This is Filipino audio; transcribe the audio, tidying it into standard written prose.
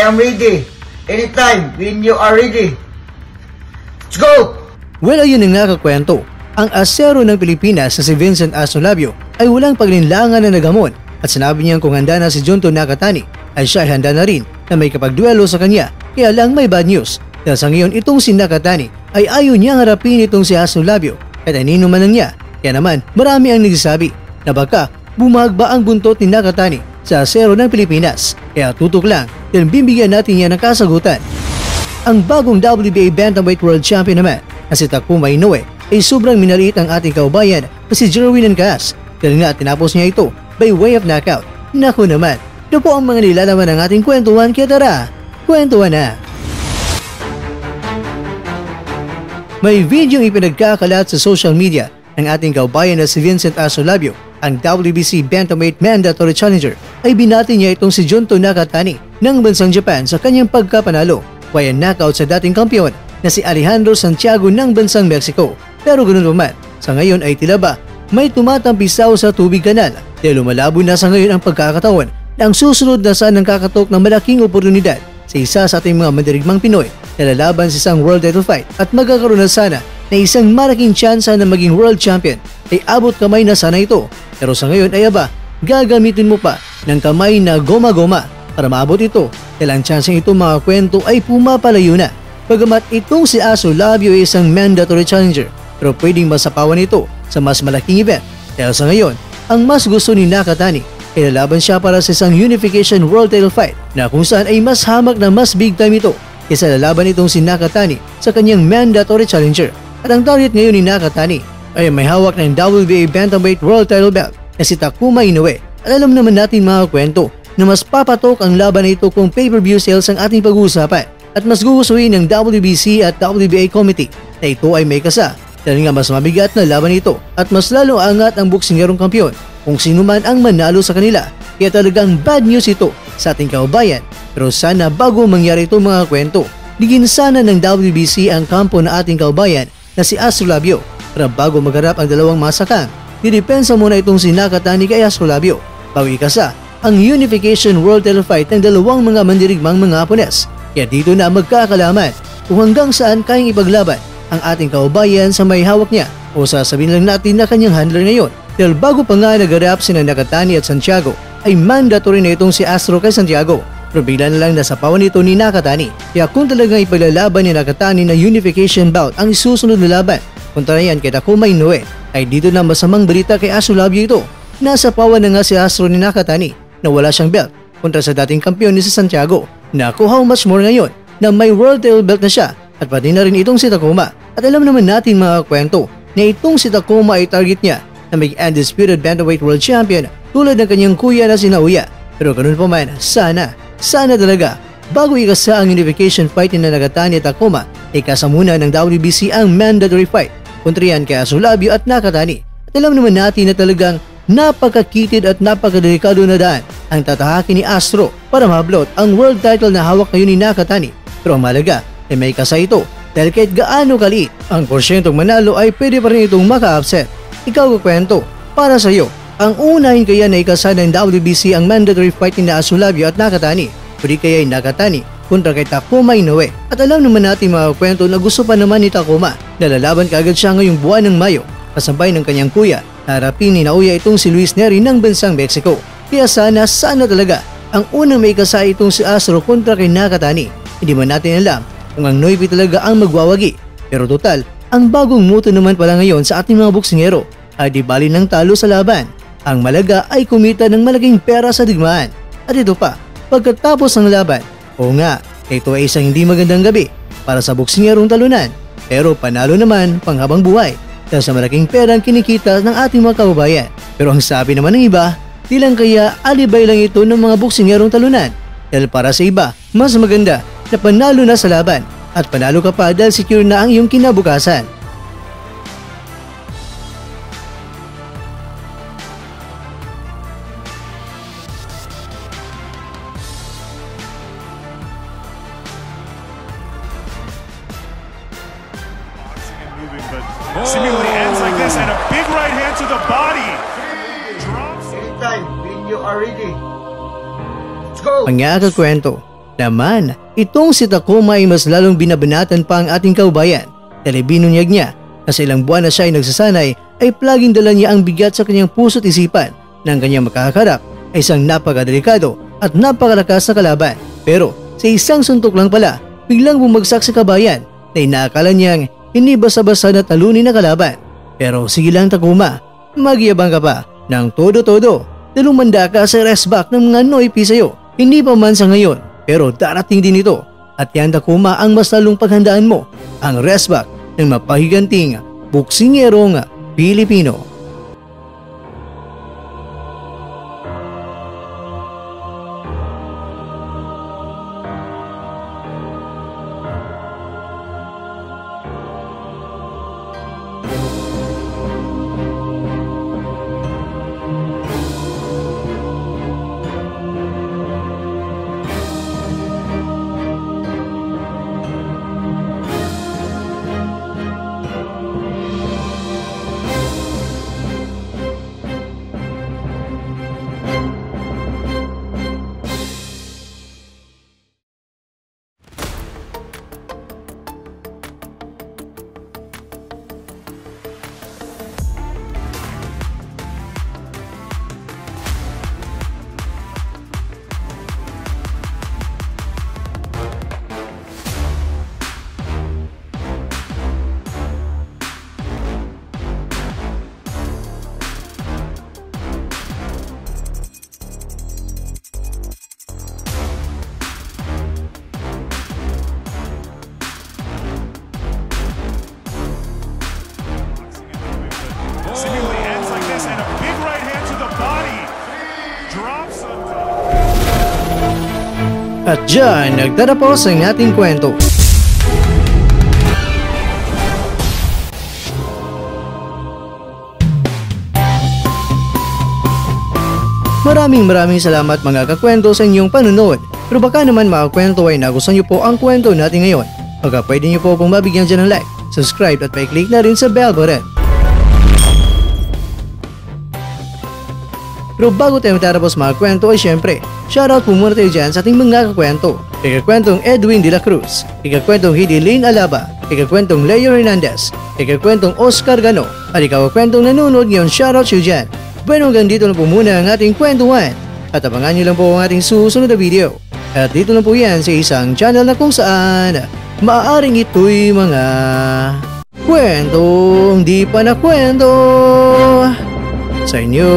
am ready. Anytime when you are ready. Let's go! Well, ayun ang nakakwento. Ang asero ng Pilipinas na si Vincent Astrolabio ay walang paglinlangan na nagamon at sinabi niyang kung handa na si Junto Nakatani ay siya ay handa na rin na may kapagduelo sa kanya. Kaya lang may bad news dahil sa ngayon itong si Nakatani ay ayaw niyang harapin itong si Astrolabio at anino man lang niya. Kaya naman marami ang nagsasabi na baka bumagba ang buntot ni Nakatani sa asero ng Pilipinas. Kaya tutok lang dahil bibigyan natin niya ng kasagutan. Ang bagong WBA Bantamweight World Champion naman na si Takuma Inoue ay sobrang minaliit ang ating kaubayan na si Jerwin Encas dahil nga tinapos niya ito by way of knockout. Naku naman, ito po ang mga nilalaman ng ating kwentuhan, kaya tara, kwentuhan na! May video ipinagkakalat sa social media ng ating kaubayan na si Vincent Astrolabio, ang WBC Bantamweight Mandatory Challenger, ay binati niya itong si Junto Nakatani ng bansang Japan sa kanyang pagkapanalo via knockout sa dating kampiyon na si Alejandro Santiago ng bansang Mexico. Pero ganoon pa man, sa ngayon ay tila ba may tumatampisaw sa tubig kanal dahil lumalabo na sa ngayon ang pagkakataon na ang susunod na saan ng kakatok ng malaking oportunidad sa isa sa ating mga mandirigmang Pinoy na lalaban sa isang world title fight at magkakaroon na sana na isang malaking tsansa na maging world champion ay abot kamay na sana ito. Pero sa ngayon ay aba, gagamitin mo pa ng kamay na goma-goma para maabot ito dahil ang tsansang ito mga kwento ay pumapalayo na. Bagamat itong si Astrolabio ay isang mandatory challenger pero pwedeng masapawan ito sa mas malaking event. Dahil sa ngayon, ang mas gusto ni Nakatani ay lalaban siya para sa isang unification world title fight na kung saan ay mas hamak na mas big time ito kaysa lalaban itong si Nakatani sa kanyang mandatory challenger. At ang target ngayon ni Nakatani ay may hawak ng WBA Bantamweight World Title Belt na si Takuma Inoue. At alam naman natin mga kwento na mas papatok ang laban na ito kung pay-per-view sales ang ating pag-uusapan at mas gugustuhin ng WBC at WBA Committee na ito ay may kasa dahil nga mas mabigat na laban ito at mas lalong angat ang boksingerong kampiyon kung sino man ang manalo sa kanila. Kaya talagang bad news ito sa ating kaubayan. Pero sana bago mangyari itong mga kwento, ligin sana ng WBC ang kampo na ating kaubayan na si Astrolabio para bago magharap ang dalawang masakang. Didepensa muna itong si Nakatani kay Astrolabio bago ikasa ang unification world title fight ng dalawang mga mandirigmang mga Hapones. Kaya dito na magkakalaman kung hanggang saan kayang ipaglaban ang ating kaubayan sa may hawak niya o sasabihin lang natin na kanyang handler ngayon. Dahil bago pa nga nagarap sina Nakatani at Santiago ay mandatory na itong si Astro kay Santiago. Pero bigla na lang nasapawan ito ni Nakatani. Kaya kung talagang ipaglalaban ni Nakatani na unification bout ang isusunod na laban kontra yan kay Takuma Inoue, ay dito na masamang balita kay Astrolabio ito. Nasapawan na nga si Astro ni Nakatani na wala siyang belt kontra sa dating kampiyon ni si Santiago. Naku, how much more ngayon na may world title belt na siya at pati na rin itong si Takuma. At alam naman natin mga kwento na itong si Takuma ay target niya na may undisputed bantamweight world champion tulad ng kanyang kuya na si Naoya. Pero ganun pa man, sana talaga bago ikasa ang unification fight ni Nakatani at Takuma, ikasa muna ng WBC ang mandatory fight kontra yan kay Astrolabio at Nakatani. At alam naman natin na talagang napakakitid at napakadelikado na daan ang tatahakin ni Astro para mablot ang world title na hawak ngayon ni Nakatani. Pero ang malaga ay may kasa ito dahil kahit gaano kaliit ang porsyentong manalo ay pwede pa rin itong maka-upset. Ikaw kukwento, para sa iyo, ang unahin kaya na ikasa ng WBC ang mandatory fight ni Astrolabio at Nakatani? Pwede kaya ay Nakatani kontra kay Takuma Inoue? At alam naman natin mga kwento na gusto pa naman ni Takuma na lalaban kaagad siya ngayong buwan ng Mayo kasabay ng kanyang kuya. Harapin ni Naoya itong si Luis Neri ng bansang Mexico. Kaya sana talaga ang unang may kasa itong si Astro kontra kay Nakatani. Hindi man natin alam kung ang Noipi talaga ang magwawagi. Pero total, ang bagong muto naman pala ngayon sa ating mga boksingero ay di bali ng talo sa laban. Ang malaga ay kumita ng malaking pera sa digmaan. At ito pa, pagkatapos ng laban, o nga, ito ay isang hindi magandang gabi para sa boksingerong talunan. Pero panalo naman panghabang buhay dahil sa malaking perang kinikita ng ating mga kababayan. Pero ang sabi naman ng iba, di lang kaya alibay lang ito ng mga boksingerong talunan. Dahil para sa iba, mas maganda na panalo na sa laban at panalo ka pa dahil secure na ang iyong kinabukasan. Seemingly ends like this and a big right hand to the body. Anytime when you are ready. Let's go! Ang kwento, Naman, itong si Takuma ay mas lalong binabanatan pa ang ating kaubayan. Binunyag niya na sa ilang buwan na siya ay nagsasanay ay plaging dala niya ang bigat sa kanyang puso't isipan ng kanyang makaharap ay isang napakadelikado at napakalakas na kalaban. Pero sa isang suntok lang pala, biglang bumagsak sa kabayan na inaakala niyang hindi basta-basta na talunin na kalaban. Pero sige lang Takuma, magyabang ka pa ng todo-todo. Lumanda ka sa restback ng mga noipi sa'yo. Hindi pa man sa ngayon, pero darating din ito. At yan Takuma ang mas lalong paghandaan mo, ang restback ng mapahiganting boksingerong Pilipino. Seemingly ends like this, and a big right hand to the body. Drops on top. At dyan, nagtatapos ang ating kwento. Maraming salamat mga kakwento sa inyong panunood. Pero baka naman mga kwento ay nagustuhan niyo po ang kwento natin ngayon. Baka pwede niyo po kung mabigyan dyan ng like, subscribe at pa-click na rin sa bell button. Pero bago tayo matapos mga kwento ay syempre, shoutout po muna tayo dyan sa ating mga kakwento. Kikakwentong Edwin de la Cruz, kikakwentong Hidilyn Alaba, kikakwentong Leo Hernandez, kikakwentong Oscar Gano, at ikakwentong nanonood ngayon, shoutout siyo dyan. Bueno, hanggang dito na po muna ang ating kwentuhan. At abangan nyo lang po ang ating susunod na video. At dito lang po yan sa isang channel na kung saan maaaring ito'y mga kwentong di pa na kwento sa inyo.